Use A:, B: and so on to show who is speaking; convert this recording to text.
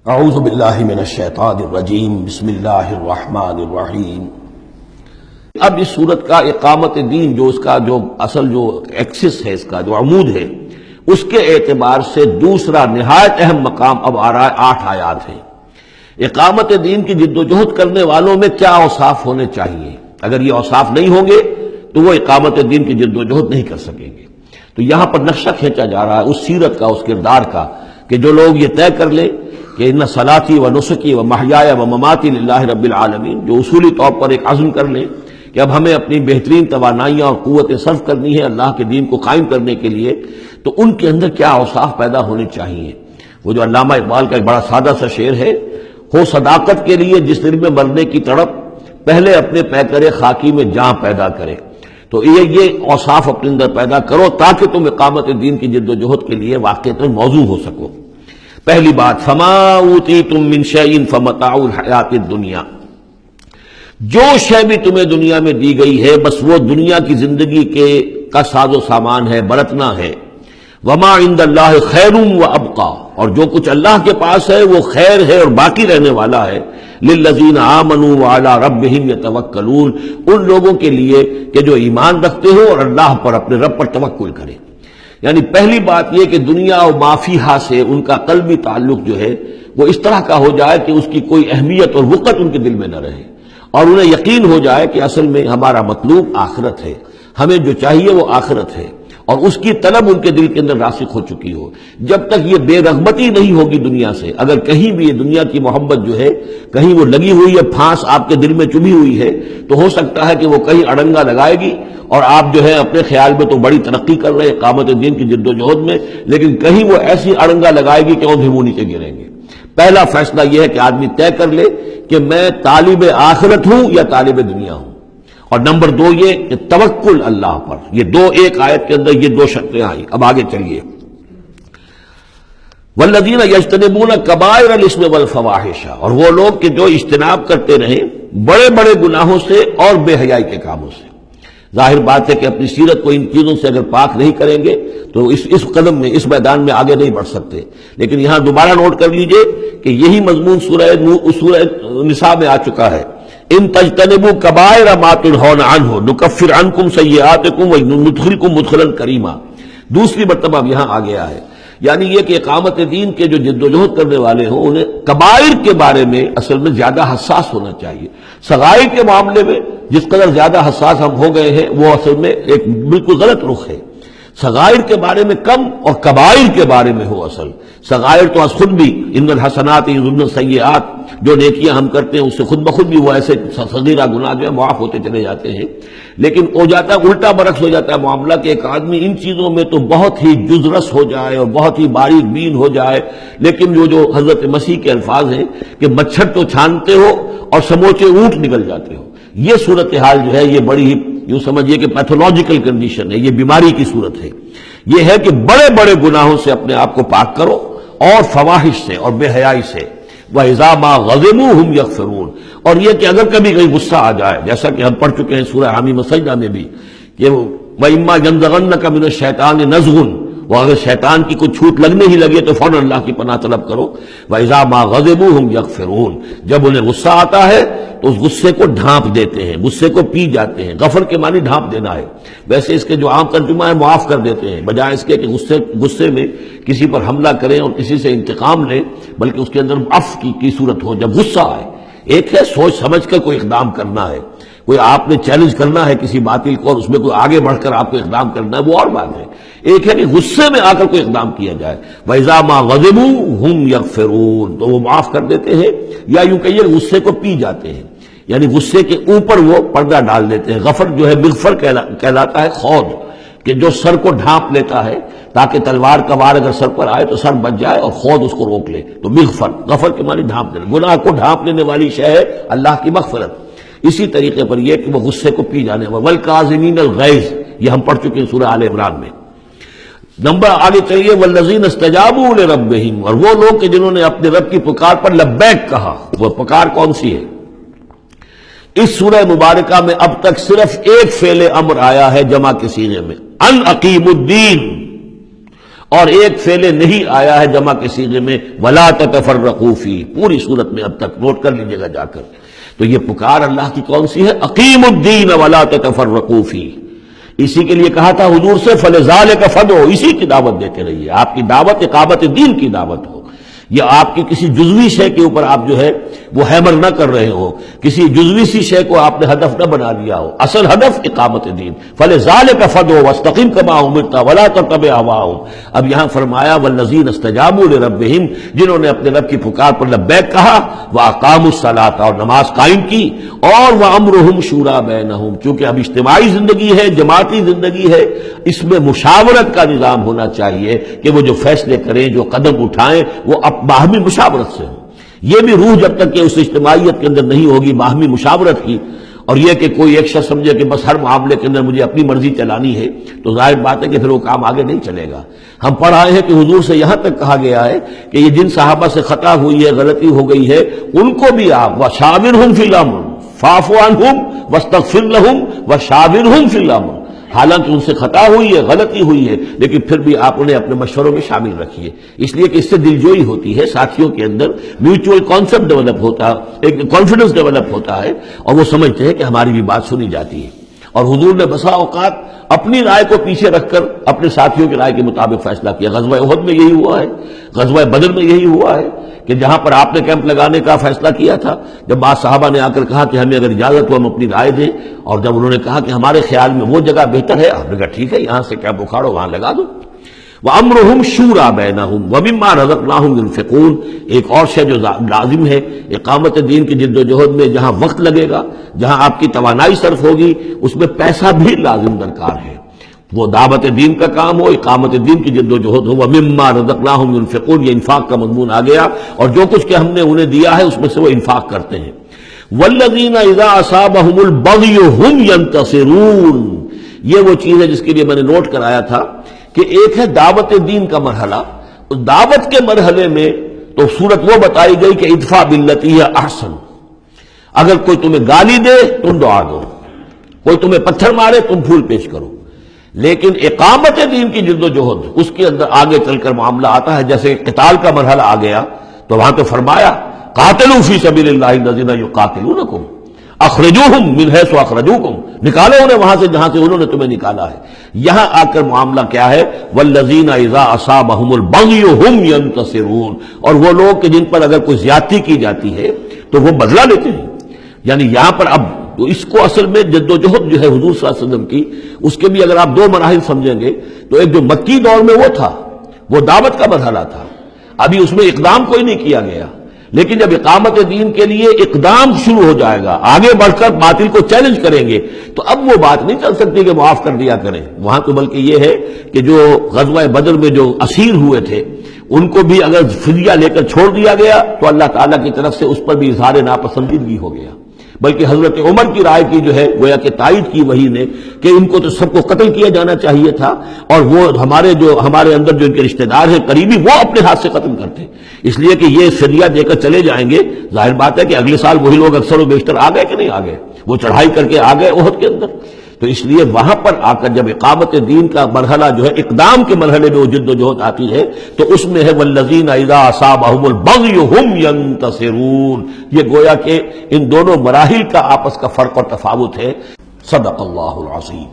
A: اعوذ باللہ من الشیطان الرجیم بسم اللہ الرحمن الرحیم۔ اب اس صورت کا اقامت دین جو اس کا جو اصل جو ایکسس ہے، اس کا جو عمود ہے، اس کے اعتبار سے دوسرا نہایت اہم مقام اب آ رہا ہے۔ 8 آیات ہیں۔ اقامت دین کی جد و جہد کرنے والوں میں کیا اوصاف ہونے چاہیے؟ اگر یہ اوصاف نہیں ہوں گے تو وہ اقامت دین کی جد و جہد نہیں کر سکیں گے۔ تو یہاں پر نقشہ کھینچا جا رہا ہے اس سیرت کا، اس کردار کا، کہ جو لوگ یہ طے کر لیں کہ ان صلاتی و نسکی و محیای و مماتی للہ رب العالمین، جو اصولی طور پر ایک عزم کر لیں کہ اب ہمیں اپنی بہترین توانائیاں اور قوتیں صرف کرنی ہے اللہ کے دین کو قائم کرنے کے لیے، تو ان کے اندر کیا اوصاف پیدا ہونے چاہیے؟ وہ جو علامہ اقبال کا ایک بڑا سادہ سا شعر ہے، ہو صداقت کے لیے جس دل میں مرنے کی تڑپ، پہلے اپنے پیکر خاکی میں جاں پیدا کرے۔ تو یہ اوصاف اپنے اندر پیدا کرو تاکہ تم اقامت دین کی جد و جہد کے لیے واقعتاً موضوع ہو سکو۔ پہلی بات، فما اوتیتم من شیء فمتاع الحیات الدنیا، جو شے بھی تمہیں دنیا میں دی گئی ہے بس وہ دنیا کی زندگی کا ساز و سامان ہے، برتنا ہے۔ وما عند اللہ خیر وابقی، اور جو کچھ اللہ کے پاس ہے وہ خیر ہے اور باقی رہنے والا ہے۔ للذین آمنوا وعلی ربہم یتوکلون، ان لوگوں کے لیے کہ جو ایمان رکھتے ہو اور اللہ پر، اپنے رب پر توکل کریں۔ یعنی پہلی بات یہ کہ دنیا و ما فیہا سے ان کا قلبی تعلق جو ہے وہ اس طرح کا ہو جائے کہ اس کی کوئی اہمیت اور وقت ان کے دل میں نہ رہے، اور انہیں یقین ہو جائے کہ اصل میں ہمارا مطلوب آخرت ہے، ہمیں جو چاہیے وہ آخرت ہے، اور اس کی طلب ان کے دل کے اندر راسخ ہو چکی ہو۔ جب تک یہ بے رغبتی نہیں ہوگی دنیا سے، اگر کہیں بھی یہ دنیا کی محبت جو ہے کہیں وہ لگی ہوئی ہے، پھانس آپ کے دل میں چبھی ہوئی ہے، تو ہو سکتا ہے کہ وہ کہیں اڑنگا لگائے گی اور آپ جو ہے اپنے خیال میں تو بڑی ترقی کر رہے ہیں اقامت دین کی جد و جہد میں، لیکن کہیں وہ ایسی اڑنگا لگائے گی کہ اونھے منہ نیچے گریں گے۔ پہلا فیصلہ یہ ہے کہ آدمی طے کر لے کہ میں طالب آخرت ہوں یا طالب دنیا ہوں، اور نمبر 2 یہ کہ توکل اللہ پر۔ یہ ایک آیت کے اندر یہ 2 شرطیں آئیں۔ اب آگے چلیے، والذین یجتنبون کبائر الاثم والفواحش، اور وہ لوگ کہ جو اجتناب کرتے رہیں بڑے بڑے گناہوں سے اور بے حیائی کے کاموں سے۔ ظاہر بات ہے کہ اپنی سیرت کو ان چیزوں سے اگر پاک نہیں کریں گے تو اس قدم میں، اس میدان میں آگے نہیں بڑھ سکتے۔ لیکن یہاں دوبارہ نوٹ کر لیجئے کہ یہی مضمون سورہ نساء میں آ چکا ہے۔ ان تجتنبوا کبائر ما تنہون عنہ نکفر عنکم سیئاتکم وندخلکم مدخلا کریما، دوسری مرتبہ اب یہاں آ گیا ہے۔ یعنی یہ کہ اقامت دین کے جو جد و جہد کرنے والے ہوں انہیں کبائر کے بارے میں اصل میں زیادہ حساس ہونا چاہیے۔ صغائر کے معاملے میں جس قدر زیادہ حساس ہم ہو گئے ہیں وہ اصل میں ایک بالکل غلط رخ ہے۔ صغائر کے بارے میں کم اور کبائر کے بارے میں ہو اصل۔ صغائر تو از خود بھی ان الحسنات یذهبن السیئات، جو نیکیاں ہم کرتے ہیں اس سے خود بخود بھی وہ ایسے صغیرہ گناہ جو ہے معاف ہوتے چلے جاتے ہیں، لیکن ہو جاتا ہے الٹا برعکس ہو جاتا ہے معاملہ کہ ایک آدمی ان چیزوں میں تو بہت ہی جزرس ہو جائے اور بہت ہی باریک بین ہو جائے، لیکن جو حضرت مسیح کے الفاظ ہیں کہ مچھر تو چھانتے ہو اور سموچے اونٹ نکل جاتے ہو، یہ صورتحال جو ہے یہ بڑی ہی یوں سمجھیے کہ پیتھولوجیکل کنڈیشن ہے، یہ بیماری کی صورت ہے۔ یہ ہے کہ بڑے بڑے گناہوں سے اپنے آپ کو پاک کرو اور فواحش سے اور بے حیائی سے۔ وَإِذَا مَا غَضِبُوا هُمْ يَغْفِرُونَ، اور یہ کہ اگر کبھی کہیں غصہ آ جائے، جیسا کہ ہم پڑھ چکے ہیں سورہ حامیم سجدہ میں بھی کہ وَإِمَّا يَنزَغَنَّكَ مِنَ الشَّيْطَانِ نَزْغٌ، وہ اگر شیطان کی کوئی چھوٹ لگنے ہی لگے تو فوراً اللہ کی پناہ طلب کرو۔ وَإِذَا مَا غَضِبُوا هُمْ يَغْفِرُونَ، جب انہیں غصہ آتا ہے تو اس غصے کو ڈھانپ دیتے ہیں، غصے کو پی جاتے ہیں۔ غفر کے معنی ڈھانپ دینا ہے، ویسے اس کے جو عام ترجمہ ہے معاف کر دیتے ہیں، بجائے اس کے کہ غصے میں کسی پر حملہ کریں اور کسی سے انتقام لیں، بلکہ اس کے اندر عفو کی صورت ہو جب غصہ آئے۔ ایک ہے سوچ سمجھ کر کوئی اقدام کرنا ہے، کوئی آپ نے چیلنج کرنا ہے کسی باطل کو اور اس میں کوئی آگے بڑھ کر آپ کو اقدام کرنا ہے، وہ اور بات ہے۔ ایک ہے کہ غصے میں آ کر کوئی اقدام کیا جائے۔ وَإِذَا مَا غَضِبُوا هُمْ يَغْفِرُونَ، تو وہ معاف کر دیتے ہیں، یا یوں کہیے غصے کو پی جاتے ہیں، یعنی غصے کے اوپر وہ پردہ ڈال دیتے ہیں۔ غفر جو ہے مغفر کہلاتا ہے خود، کہ جو سر کو ڈھانپ لیتا ہے تاکہ تلوار کا وار اگر سر پر آئے تو سر بچ جائے اور خود اس کو روک لے، تو مغفر، غفر کے معنی ڈھانپ دینا، گناہ کو ڈھانپ لینے والی شے ہے اللہ کی مغفرت۔ اسی طریقے پر یہ کہ وہ غصے کو پی جانے والا، والکاظمین الغیظ، یہ ہم پڑھ چکے ہیں سورہ آل عمران میں۔ نمبر آگے چلیے، والذین استجابوا لربہم، اور وہ لوگ کہ جنہوں نے اپنے رب کی پکار پر لبیک کہا۔ وہ پکار کون سی ہے؟ اس سورہ مبارکہ میں اب تک صرف ایک فعل امر آیا ہے جمع کے صیغے میں، ان اقیموا الدین، اور ایک فعل نہیں آیا ہے جمع کے صیغے میں ولا تتفرقوا فی، پوری صورت میں اب تک نوٹ کر لیجیے گا جا کر. تو یہ پکار اللہ کی کون سی ہے؟ اقیموا الدین ولا تتفرقوا فی. اسی کے لیے کہا تھا حضور سے فلذالک فدعوا، اسی کی دعوت دیتے رہیے. آپ کی دعوت اقامت دین کی دعوت ہو، یا آپ کی کسی جزوی شے کے اوپر آپ جو ہے وہ ہیمر نہ کر رہے ہو، کسی جزوی سی شے کو آپ نے ہدف نہ بنا لیا ہو. اصل ہدف اقامت دین. فلذالک فدعوا واستقم کما امرت ولا تتبع اهواهم. اب یہاں فرمایا والذین استجابوا لربهم، جنہوں نے اپنے رب کی پکار پر لبیک کہا، واقاموا الصلاۃ، اور نماز قائم کی، اور وامرهم شورى بینہم، چونکہ اب اجتماعی زندگی ہے، جماعتی زندگی ہے، اس میں مشاورت کا نظام ہونا چاہیے کہ وہ جو فیصلے کریں، جو قدم اٹھائیں، وہ باہمی مشاورت سے ہو. یہ بھی روح جب تک کہ اس اجتماعیت کے اندر نہیں ہوگی باہمی مشاورت کی، اور یہ کہ کوئی ایک شخص سمجھے کہ بس ہر معاملے کے اندر مجھے اپنی مرضی چلانی ہے، تو ظاہر بات ہے کہ پھر وہ کام آگے نہیں چلے گا. ہم پڑھ آئے ہیں کہ حضور سے یہاں تک کہا گیا ہے کہ یہ جن صحابہ سے خطا ہوئی ہے، غلطی ہو گئی ہے، ان کو بھی آپ وشاورہم فی الامر فاعف عنہم واستغفر لہم وشاورہم فی الامر. حالانکہ ان سے خطا ہوئی ہے، غلطی ہوئی ہے، لیکن پھر بھی آپ انہیں اپنے مشوروں میں شامل رکھیے، اس لیے کہ اس سے دلجوئی ہوتی ہے، ساتھیوں کے اندر میوچول کانسیپٹ ڈیولپ ہوتا ہے، ایک کانفیڈنس ڈیولپ ہوتا ہے، اور وہ سمجھتے ہیں کہ ہماری بھی بات سنی جاتی ہے. اور حضور نے بسا اوقات اپنی رائے کو پیچھے رکھ کر اپنے ساتھیوں کی رائے کے مطابق فیصلہ کیا. غزوہ احد میں یہی ہوا ہے، غزوہ بدر میں یہی ہوا ہے کہ جہاں پر آپ نے کیمپ لگانے کا فیصلہ کیا تھا، جب بعض صحابہ نے آ کر کہا کہ ہمیں اگر اجازت ہو ہم اپنی رائے دیں، اور جب انہوں نے کہا کہ ہمارے خیال میں وہ جگہ بہتر ہے، آپ نے کہا ٹھیک ہے، یہاں سے کیمپ اکھاڑو، وہاں لگا دو. وَأَمْرُهُمْ شُورَى بَيْنَهُمْ وَمِمَّا رَزَقْنَاهُمْ يُنْفِقُونَ. ایک اور شے جو لازم ہے اقامت دین کی جد و جہد میں، جہاں وقت لگے گا، جہاں آپ کی توانائی صرف ہوگی، اس میں پیسہ بھی لازم درکار ہے. وہ دعوت دین کا کام ہو، اقامت دین کی جد و جہد ہو. وَمِمَّا رَزَقْنَاهُمْ يُنْفِقُونَ، یہ انفاق کا مضمون آ گیا، اور جو کچھ کہ ہم نے انہیں دیا ہے اس میں سے وہ انفاق کرتے ہیں. وَالَّذِينَ إِذَا أَصَابَهُمُ الْبَغْيُ هُمْ يَنْتَصِرُونَ. یہ وہ چیز ہے جس کے لیے میں نے نوٹ کرایا تھا کہ ایک ہے دعوت دین کا مرحلہ. اس دعوت کے مرحلے میں تو صورت وہ بتائی گئی کہ ادفع باللتی ہی احسن. اگر کوئی تمہیں گالی دے تم دعا دو، کوئی تمہیں پتھر مارے تم پھول پیش کرو. لیکن اقامت دین کی جد و جہد، اس کے اندر آگے چل کر معاملہ آتا ہے. جیسے قتال کا مرحلہ آ گیا تو وہاں تو فرمایا قاتلوا فی سبیل اللہ الذین یقاتلونکم اخرجوہم من حیث اخرجوکم، نکالو انہیں وہاں سے جہاں سے انہوں نے تمہیں نکالا ہے. یہاں آ کر معاملہ کیا ہے؟ والذین اذا اصابہم البغی ہم ینتصرون. اور وہ لوگ کہ جن پر اگر کوئی زیادتی کی جاتی ہے تو وہ بدلہ لیتے ہیں. یعنی یہاں پر اب تو اس کو اصل میں جد و جہد جو ہے حضور صلی اللہ علیہ وسلم کی، اس کے بھی اگر آپ دو مراحل سمجھیں گے تو ایک جو مکی دور میں وہ تھا، وہ دعوت کا مرحلہ تھا، ابھی اس میں اقدام کوئی نہیں کیا گیا. لیکن جب اقامت دین کے لیے اقدام شروع ہو جائے گا، آگے بڑھ کر باطل کو چیلنج کریں گے، تو اب وہ بات نہیں چل سکتی کہ معاف کر دیا کریں. وہاں تو بلکہ یہ ہے کہ جو غزوہ بدر میں جو اسیر ہوئے تھے ان کو بھی اگر فدیہ لے کر چھوڑ دیا گیا تو اللہ تعالیٰ کی طرف سے اس پر بھی اظہار ناپسندیدگی ہو گیا. بلکہ حضرت عمر کی رائے کی جو ہے گویا کہ تائید کی وہی نے کہ ان کو تو سب کو قتل کیا جانا چاہیے تھا، اور وہ ہمارے اندر جو ان کے رشتہ دار ہیں قریبی، وہ اپنے ہاتھ سے قتل کرتے. اس لیے کہ یہ فدیہ دے کر چلے جائیں گے، ظاہر بات ہے کہ اگلے سال وہی لوگ اکثر و بیشتر آ گئے کہ نہیں آ گئے، وہ چڑھائی کر کے آ گئے احد کے اندر. تو اس لیے وہاں پر آ کر جب اقامت دین کا مرحلہ جو ہے اقدام کے مرحلے میں وہ جد و جہد آتی ہے تو اس میں ہے والذین اذا اصابہم البغی ہم ینتصرون. یہ گویا کہ ان دونوں مراحل کا آپس کا فرق اور تفاوت ہے. صدق اللہ العظیم.